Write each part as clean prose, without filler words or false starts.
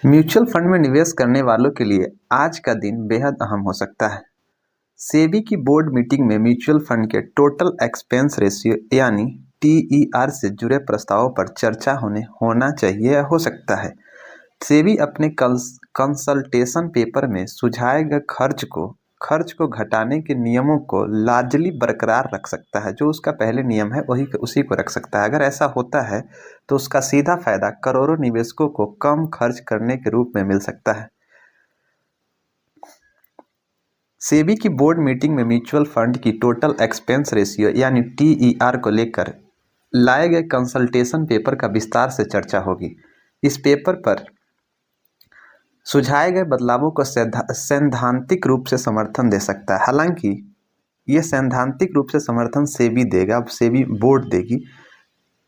Mutual fund में निवेश करने वालों के लिए आज का दिन बेहद अहम हो सकता है। सेबी की बोर्ड मीटिंग में म्यूचुअल फंड के टोटल एक्सपेंस रेशियो यानी टीईआर से जुड़े प्रस्तावों पर चर्चा होना चाहिए या हो सकता है। सेबी अपने कंसल्टेशन पेपर में सुझाए गए खर्च को घटाने के नियमों को लाजली बरकरार रख सकता है। जो उसका पहले नियम है वही उसी को रख सकता है। अगर ऐसा होता है तो उसका सीधा फायदा करोड़ों निवेशकों को कम खर्च करने के रूप में मिल सकता है। सेबी की बोर्ड मीटिंग में म्यूचुअल फंड की टोटल एक्सपेंस रेशियो यानी टीईआर को लेकर लाए गए कंसल्टेशन पेपर का विस्तार से चर्चा होगी। इस पेपर पर सुझाए गए बदलावों को सैद्धांतिक रूप से समर्थन दे सकता है। हालांकि ये सैद्धांतिक रूप से समर्थन सेबी देगा, सेबी बोर्ड देगी।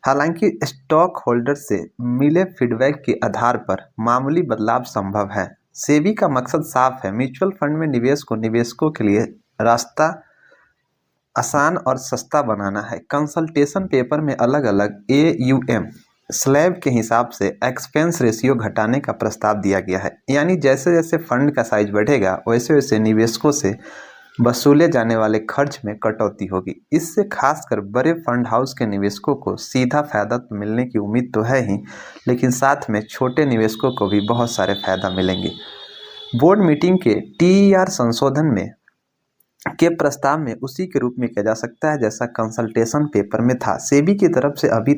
हालांकि स्टॉक होल्डर से मिले फीडबैक के आधार पर मामूली बदलाव संभव है। सेबी का मकसद साफ है, म्यूचुअल फंड में निवेश को निवेशकों के लिए रास्ता आसान और सस्ता बनाना है। कंसल्टेशन पेपर में अलग अलग AUM स्लैब के हिसाब से एक्सपेंस रेशियो घटाने का प्रस्ताव दिया गया है। यानी जैसे जैसे फंड का साइज बढ़ेगा वैसे वैसे निवेशकों से वसूले जाने वाले खर्च में कटौती होगी। इससे खासकर बड़े फंड हाउस के निवेशकों को सीधा फायदा तो मिलने की उम्मीद तो है ही, लेकिन साथ में छोटे निवेशकों को भी बहुत सारे फायदा मिलेंगे। बोर्ड मीटिंग के TER संशोधन में के प्रस्ताव में उसी के रूप में किया जा सकता है जैसा कंसल्टेशन पेपर में था। सेबी की तरफ से अभी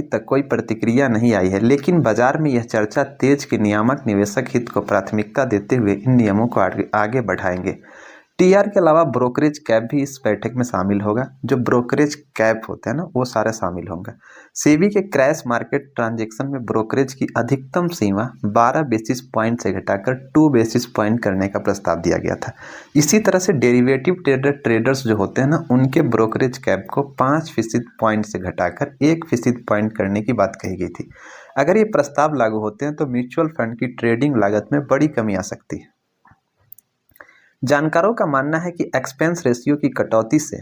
तक कोई प्रतिक्रिया नहीं आई है, लेकिन बाजार में यह चर्चा तेज कि नियामक निवेशक हित को प्राथमिकता देते हुए इन नियमों को आगे बढ़ाएंगे। TR के अलावा ब्रोकरेज कैप भी इस बैठक में शामिल होगा। जो ब्रोकरेज कैप होते हैं ना, वो सारे शामिल होंगे। सेबी के क्रैश मार्केट ट्रांजैक्शन में ब्रोकरेज की अधिकतम सीमा 12 बेसिस पॉइंट से घटाकर 2 बेसिस पॉइंट करने का प्रस्ताव दिया गया था। इसी तरह से डेरिवेटिव ट्रेडर्स जो होते हैं ना, उनके ब्रोकरेज कैप को 5% पॉइंट से घटाकर 1% पॉइंट करने की बात कही गई थी। अगर ये प्रस्ताव लागू होते हैं तो म्यूचुअल फंड की ट्रेडिंग लागत में बड़ी कमी आ सकती है। जानकारों का मानना है कि एक्सपेंस रेशियो की कटौती से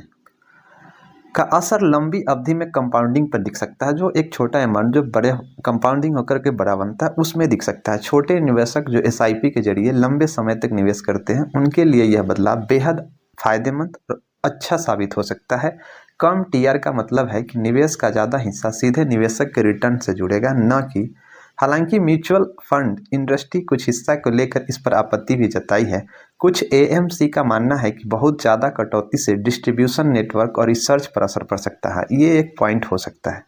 का असर लंबी अवधि में कंपाउंडिंग पर दिख सकता है। जो एक छोटा अमाउंट जो बड़े कंपाउंडिंग होकर के बड़ा बनता है उसमें दिख सकता है। छोटे निवेशक जो SIP के जरिए लंबे समय तक निवेश करते हैं उनके लिए यह बदलाव बेहद फायदेमंद और अच्छा साबित हो सकता है। कम TR का मतलब है कि निवेश का ज़्यादा हिस्सा सीधे निवेशक के रिटर्न से जुड़ेगा, न कि। हालांकि म्यूचुअल फंड इंडस्ट्री कुछ हिस्सा को लेकर इस पर आपत्ति भी जताई है। कुछ AMC का मानना है कि बहुत ज़्यादा कटौती से डिस्ट्रीब्यूशन नेटवर्क और रिसर्च पर असर पड़ सकता है। ये एक पॉइंट हो सकता है।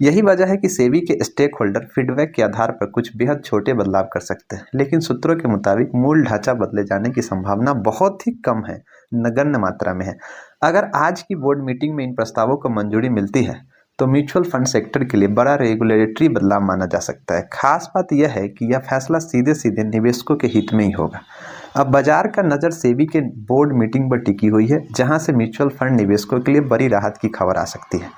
यही वजह है कि सेबी के स्टेक होल्डर फीडबैक के आधार पर कुछ बेहद छोटे बदलाव कर सकते हैं, लेकिन सूत्रों के मुताबिक मूल ढांचा बदले जाने की संभावना बहुत ही कम है, नगण्य मात्रा में है। अगर आज की बोर्ड मीटिंग में इन प्रस्तावों को मंजूरी मिलती है तो म्यूचुअल फंड सेक्टर के लिए बड़ा रेगुलेटरी बदलाव माना जा सकता है। खास बात यह है कि यह फैसला सीधे सीधे निवेशकों के हित में ही होगा। अब बाजार का नज़र सेबी के बोर्ड मीटिंग पर टिकी हुई है, जहां से म्यूचुअल फंड निवेशकों के लिए बड़ी राहत की खबर आ सकती है।